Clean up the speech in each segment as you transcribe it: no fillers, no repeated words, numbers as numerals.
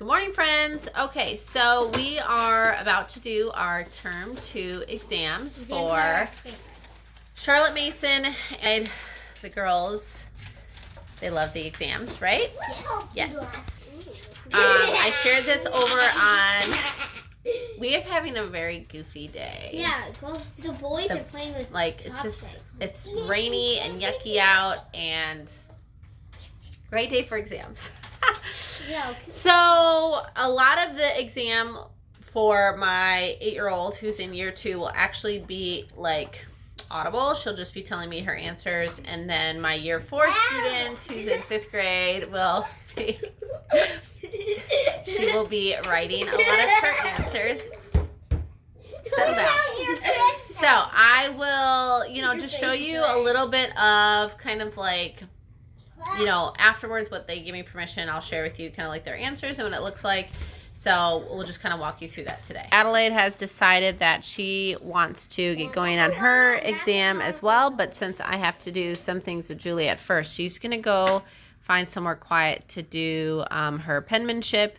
Good morning, friends. Okay, so we are about to do our term 2 exams for Charlotte Mason and the girls. They love the exams, right? Yes. I shared this over on. We are having a very goofy day. Yeah, well, the boys are playing with it's rainy and yucky out, and great day for exams. Yeah. So a lot of the exam for my 8-year-old who's in year 2 will actually be like audible. She'll just be telling me her answers, and then my year 4 student who's in 5th grade will be she will be writing a lot of her answers. Settle down. So I will, just show you a little bit of kind of like, afterwards what they give me permission, I'll share with you kind of like their answers and what it looks like. So we'll just kind of walk you through that today. Adelaide has decided that she wants to get going on her exam as well, but since I have to do some things with Juliet first, she's going to go find somewhere quiet to do her penmanship,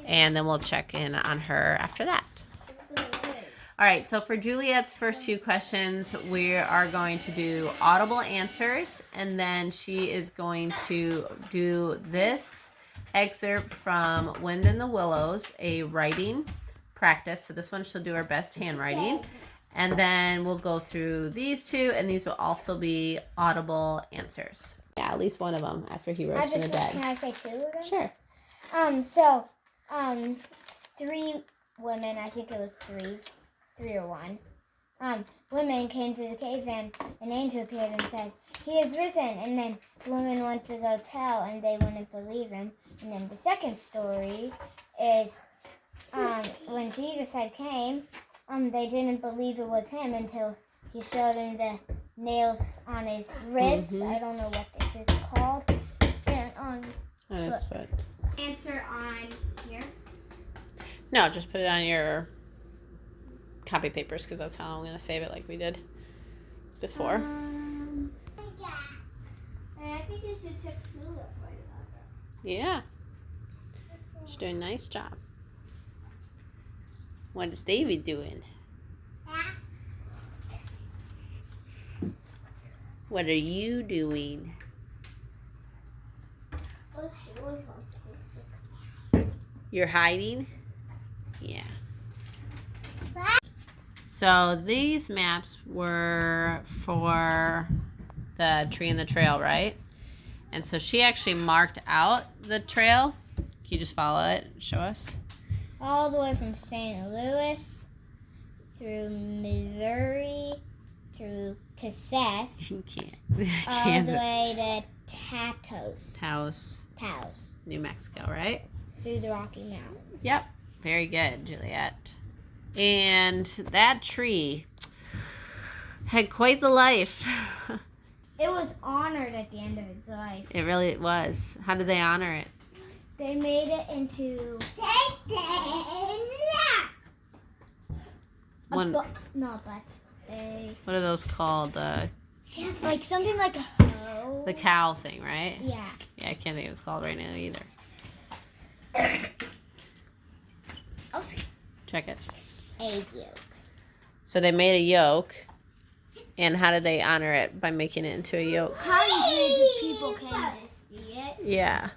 and then we'll check in on her after that. All right, so for Juliet's first few questions, we are going to do audible answers, and then she is going to do this excerpt from Wind in the Willows, a writing practice. So this one she'll do her best handwriting, and then we'll go through these two, and these will also be audible answers. Yeah, at least one of them after he rose from the dead. Can I say 2 of them? Sure. So 3 women, I think it was 3 or 1. Women came to the cave, and an angel appeared and said, "He is risen." And then the women went to go tell, and they wouldn't believe him. And then the second story is when Jesus had came, they didn't believe it was him until he showed them the nails on his wrists. Mm-hmm. I don't know what this is called. And on his foot. Answer on here. No, just put it on your copy papers, because that's how I'm going to save it like we did before. And I think you should check Juliet right about that. Yeah. She's doing a nice job. What is Davy doing? What are you doing? You're hiding? Yeah. So these maps were for the tree and the trail, right? And so she actually marked out the trail. Can you just follow it? Show us. All the way from St. Louis through Missouri, through Cassess, You can't. all the way to Taos, New Mexico, right? through the Rocky Mountains. Yep. Very good, Juliet. And that tree had quite the life. It was honored at the end of its life. It really was. How did they honor it? They made it into What are those called? like something like a hoe. The cow thing, right? Yeah. Yeah, I can't think of what it's called right now either. I'll see. Check it. A yoke. So they made a yoke. And how did they honor it? By making it into a yoke. Hundreds of people came to see it. Yeah.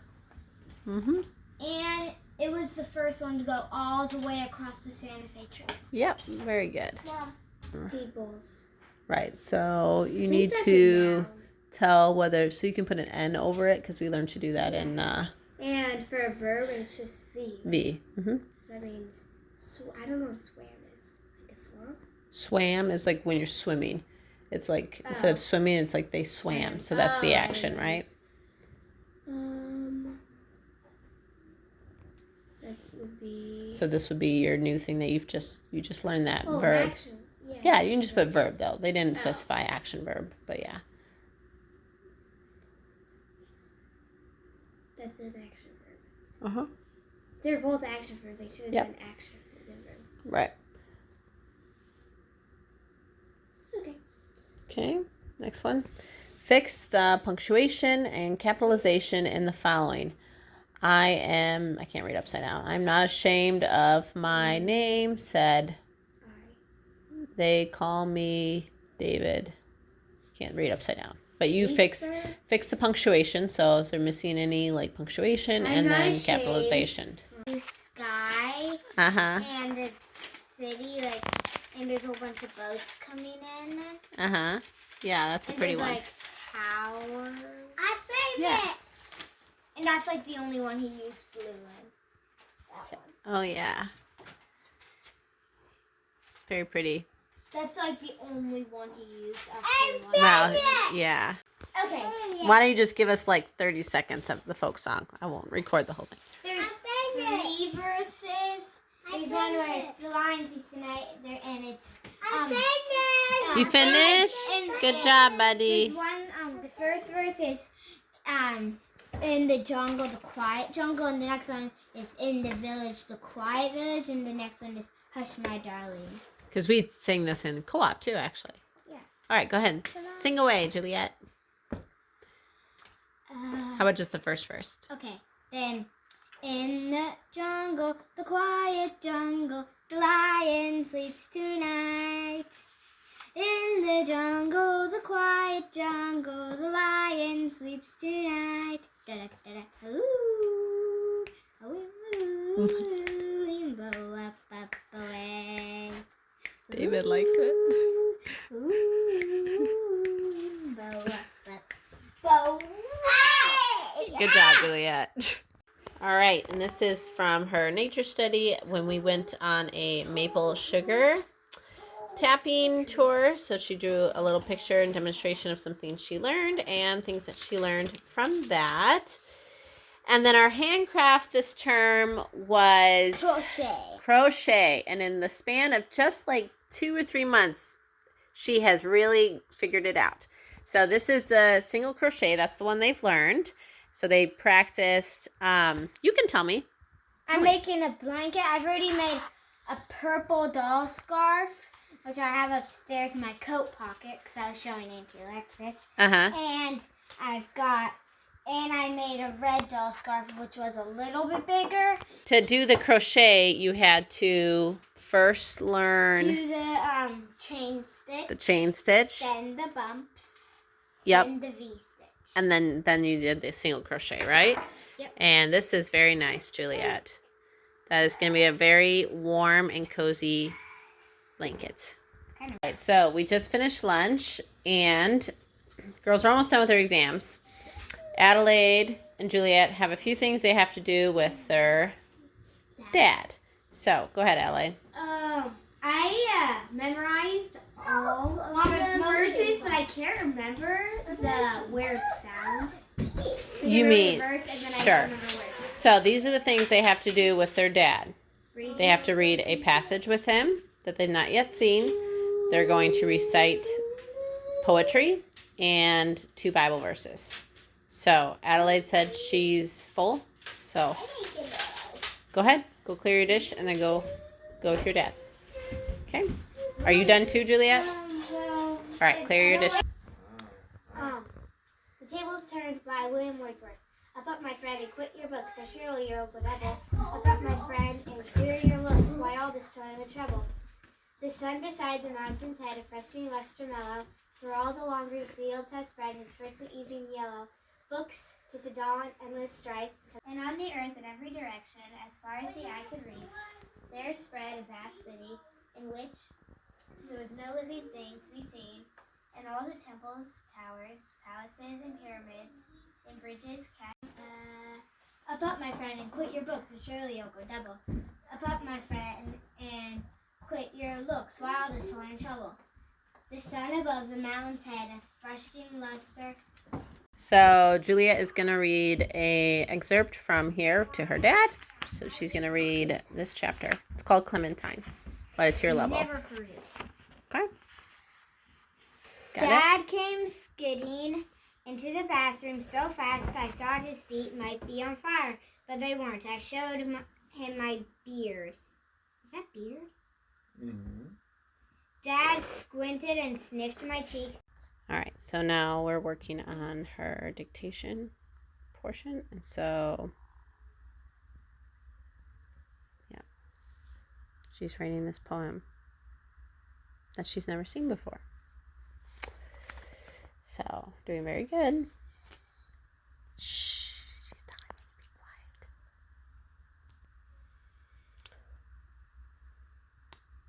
Mm-hmm. And it was the first one to go all the way across the Santa Fe Trail. Yep. Very good. Staples. Right. So you need to tell whether, so you can put an N over it, because we learned to do that in And for a verb, it's just V. V. Mm-hmm. That means, I don't know what swam is. Like a swamp? Swam is like when you're swimming. It's like, instead of swimming, it's like they swam. So that's the action, right? That would be... So this would be your new thing that you just learned, that Oh, verb. action. Yeah, you can just put verb, though. They didn't specify action verb, but yeah. That's an action verb. Uh-huh. They're both action verbs. They should have been action verb. Right. Okay. Okay, next one. Fix the punctuation and capitalization in the following. I can't read upside down. I'm not ashamed of my name, said they call me David. Can't read upside down. But you fix the punctuation, so if they're missing any like punctuation and then capitalization. Sky. And the city, like, and there's a whole bunch of boats coming in. Yeah, that's a pretty one. Like towers. I favorite. Yeah. And that's like the only one he used blue in. That one. Oh yeah. It's very pretty. That's like the only one he used. Well, yeah. Okay. Why don't you just give us like 30 seconds of the folk song? I won't record the whole thing. There's 3 verses. There's one where it's the lion sees tonight, and it's You finished? Good job, buddy. There's one. The first verse is in the jungle, the quiet jungle, and the next one is in the village, the quiet village, and the next one is hush, my darling. Because we sing this in co-op too, actually. Yeah. All right, go ahead. Sing away, Juliet. How about just the first verse? Okay. Then, in the jungle, the quiet jungle, the lion sleeps tonight. In the jungle, the quiet jungle, the lion sleeps tonight. Da da da da. Ooh, ooh, ooh, up, up, away. David likes it. Good job, Juliet. All right, and this is from her nature study when we went on a maple sugar tapping tour. So she drew a little picture and demonstration of some things she learned and things that she learned from that. And then our handcraft this term was crochet. And in the span of just like 2 or 3 months, she has really figured it out. So this is the single crochet. That's the one they've learned. So they practiced. You can tell me. I'm making a blanket. I've already made a purple doll scarf, which I have upstairs in my coat pocket because I was showing Auntie Alexis. And I made a red doll scarf, which was a little bit bigger. To do the crochet, you had to first learn do the chain stitch. The chain stitch. Then the bumps. Yep. Then the V stitch. And then you did the single crochet, right? Yep. And this is very nice, Juliet. That is going to be a very warm and cozy blanket. Kind of. Right, so we just finished lunch, and girls are almost done with their exams. Adelaide and Juliet have a few things they have to do with their dad. So go ahead, Adelaide. I memorized all of the verses, but I can't remember where it's found. You mean, verse, and then sure. I don't remember where it's found. So these are the things they have to do with their dad. They have to read a passage with him that they've not yet seen. They're going to recite poetry and 2 Bible verses. So Adelaide said she's full. So go ahead, go clear your dish, and then go with your dad. Okay. Are you done too, Juliet? All right, clear your dish. The Tables Turned by William Wordsworth. Up up, my friend, and quit your books, so surely you'll go double. Up up, my friend, and clear your looks. Why all this toil and trouble? The sun beside the mountainside, a freshening lustre mellow, through all the long green fields has spread his first evening yellow. Books, 'tis a dawn, endless strife, and on the earth in every direction, as far as the eye could reach, there spread a vast city, in which there was no living thing to be seen, and all the temples, towers, palaces, and pyramids, and bridges, up up, my friend, and quit your book, for surely you'll go double. Up up, my friend, and quit your looks, why all this toil and trouble? The sun above the mountain's head, a freshening luster. So Juliet is going to read a excerpt from here to her dad. So she's going to read this chapter. It's called Clementine, but it's your level. Never heard it. Okay. Dad came skidding into the bathroom so fast I thought his feet might be on fire, but they weren't. I showed him my beard. Is that beard? Mm-hmm. Dad squinted and sniffed my cheek. All right, so now we're working on her dictation portion. And so she's writing this poem that she's never seen before. So, doing very good. Shh, she's telling me to be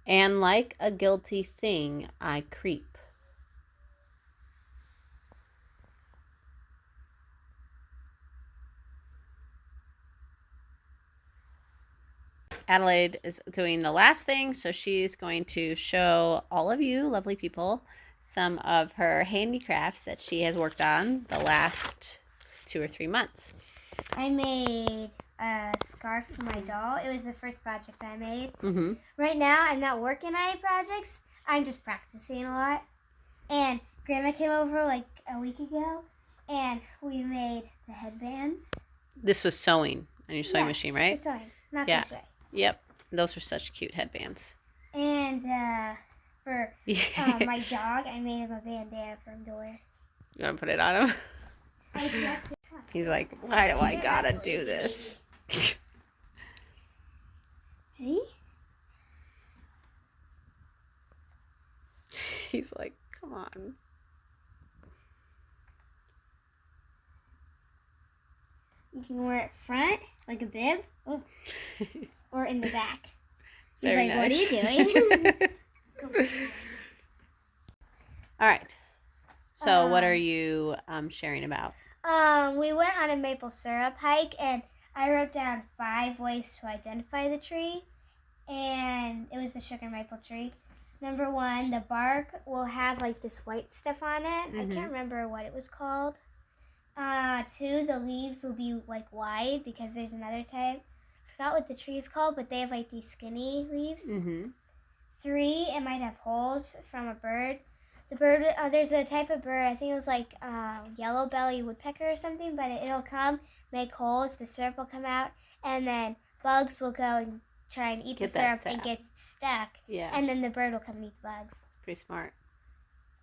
quiet. And like a guilty thing, I creep. Adelaide is doing the last thing, so she's going to show all of you lovely people some of her handicrafts that she has worked on the last 2 or 3 months. I made a scarf for my doll. It was the first project I made. Mm-hmm. Right now, I'm not working on any projects. I'm just practicing a lot. And Grandma came over like a week ago, and we made the headbands. This was sewing on your sewing machine, right? For sewing, not Yeah. crochet. Yep. Those were such cute headbands. And for my dog, I made him a bandana for him to wear. You want to put it on him? He's like, why do I gotta do this? Ready? He's like, come on. You can wear it front, like a bib, or in the back. He's Very like, nice. what are you doing? All right. So what are you sharing about? We went on a maple syrup hike, and I wrote down 5 ways to identify the tree, and it was the sugar maple tree. Number 1, the bark will have like this white stuff on it. I can't remember what it was called. 2, the leaves will be like wide because there's another type. I forgot what the tree is called, but they have like these skinny leaves. 3, it might have holes from a bird. The bird, there's a type of bird, I think it was like yellow belly woodpecker or something, but it'll come, make holes, the syrup will come out, and then bugs will go and try and eat the syrup and get stuck. Yeah. And then the bird will come and eat the bugs. Pretty smart.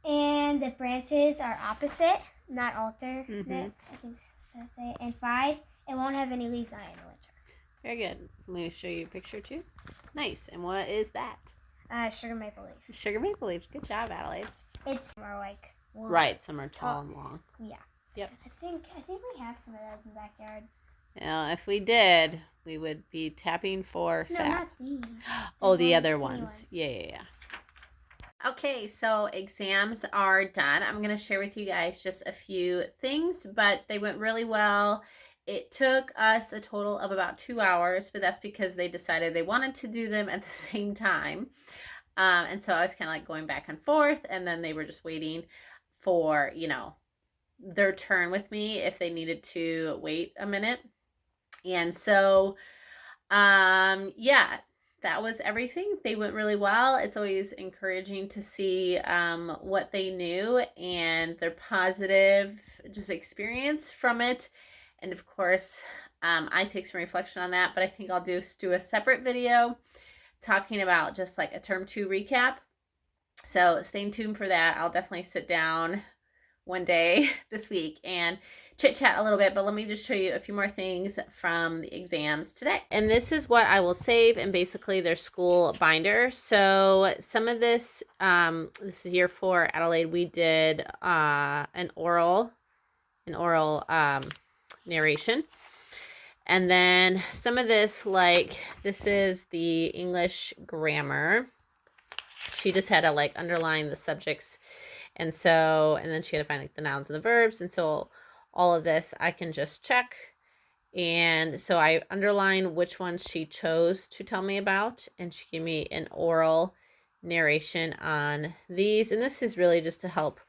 And the branches are opposite, not alternate, I think that's how to say it. And 5, it won't have any leaves on it in the winter. Very good. Let me show you a picture too. Nice. And what is that? Sugar maple leaf. Sugar maple leaf. Good job, Adelaide. It's more like long. Right. Some are tall and long. Yeah. Yep. I think we have some of those in the backyard. Well, if we did, we would be tapping for No, sap. not these. Oh, the long, other skinny ones. Yeah. Okay, so exams are done. I'm going to share with you guys just a few things, but they went really well. It took us a total of about 2 hours, but that's because they decided they wanted to do them at the same time. And so I was kind of like going back and forth, and then they were just waiting for, their turn with me if they needed to wait a minute. And so, that was everything. They went really well. It's always encouraging to see what they knew and their positive just experience from it. And of course, I take some reflection on that, but I think I'll do a separate video talking about just like a term 2 recap. So stay tuned for that. I'll definitely sit down one day this week and chit chat a little bit, but let me just show you a few more things from the exams today. And this is what I will save in basically their school binder. So some of this, this is year 4, Adelaide, we did an oral narration. And then some of this, like this is the English grammar. She just had to like underline the subjects. And then she had to find like the nouns and the verbs. And so all of this I can just check. And so I underline which ones she chose to tell me about. And she gave me an oral narration on these. And this is really just to help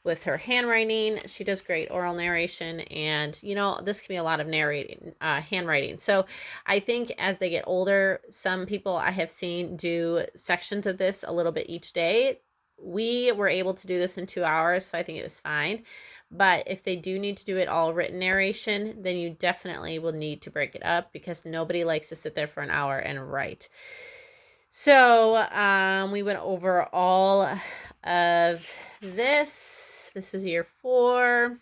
with her handwriting. She does great oral narration, and this can be a lot of handwriting. So I think as they get older, some people I have seen do sections of this a little bit each day. We were able to do this in 2 hours, so I think it was fine. But if they do need to do it all written narration, then you definitely will need to break it up, because nobody likes to sit there for an hour and write. So we went over all of this. This was year 4,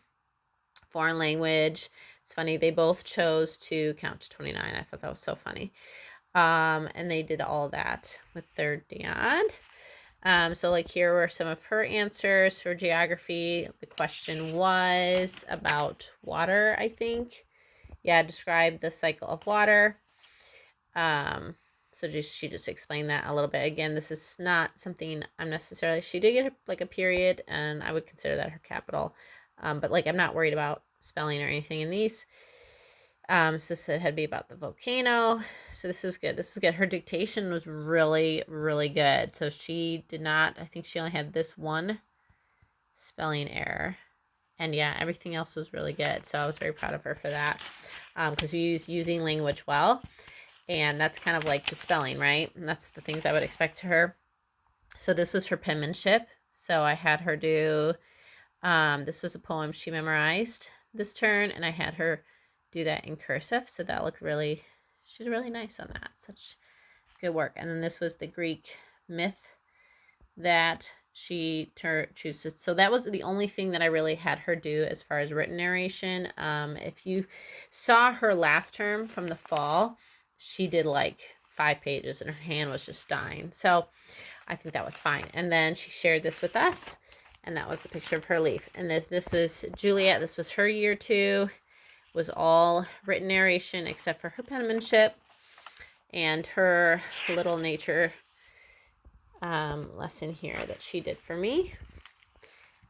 foreign language. It's funny, they both chose to count to 29. I thought that was so funny. And they did all that with their dad. So like here were some of her answers for geography. The question was about water, I think. Yeah, describe the cycle of water. So she just explained that a little bit. Again, this is not something I'm necessarily, she did get like a period, and I would consider that her capital. But like, I'm not worried about spelling or anything in these. So this had to be about the volcano. So this was good. This was good. Her dictation was really, really good. So she did not, I think she only had this one spelling error. And yeah, everything else was really good. So I was very proud of her for that. Because we use using language well. And that's kind of like the spelling, right? And that's the things I would expect to her. So this was her penmanship. So I had her do, this was a poem she memorized this turn, and I had her do that in cursive. So that looked really, she did really nice on that. Such good work. And then this was the Greek myth that she chooses. So that was the only thing that I really had her do as far as written narration. If you saw her last term from the fall, she did like 5 pages and her hand was just dying. So I think that was fine. And then she shared this with us, and that was the picture of her leaf. And this was Juliet. This was her year 2. Was all written narration except for her penmanship and her little nature lesson here that she did for me.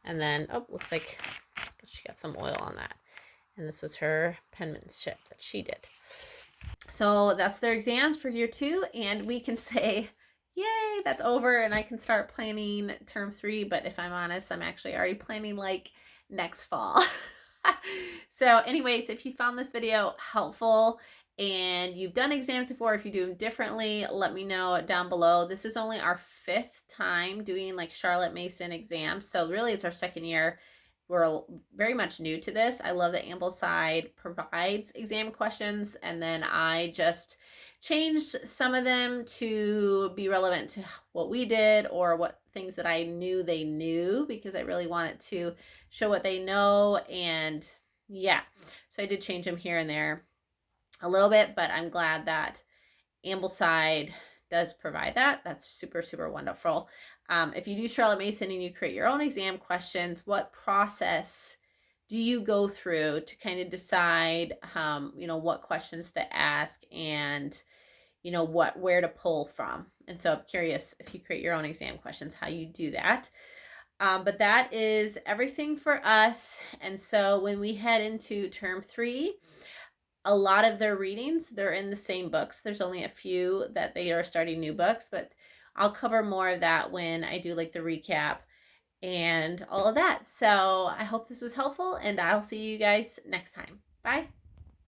And then, oh, looks like she got some oil on that. And this was her penmanship that she did. So that's their exams for year 2, and we can say, yay, that's over, and I can start planning term 3. But if I'm honest, I'm actually already planning like next fall. So anyways, if you found this video helpful and you've done exams before, if you do them differently, let me know down below. This is only our 5th time doing like Charlotte Mason exams. So really it's our 2nd year. We're very much new to this. I love that Ambleside provides exam questions, and then I just changed some of them to be relevant to what we did or what things that I knew they knew, because I really wanted to show what they know. And yeah, so I did change them here and there a little bit, but I'm glad that Ambleside does provide that. That's super, super wonderful. If you do Charlotte Mason and you create your own exam questions, what process do you go through to kind of decide, what questions to ask and, where to pull from? And so I'm curious, if you create your own exam questions, how you do that. But that is everything for us. And so when we head into term 3, a lot of their readings, they're in the same books. There's only a few that they are starting new books, but I'll cover more of that when I do like the recap and all of that. So I hope this was helpful, and I'll see you guys next time. Bye.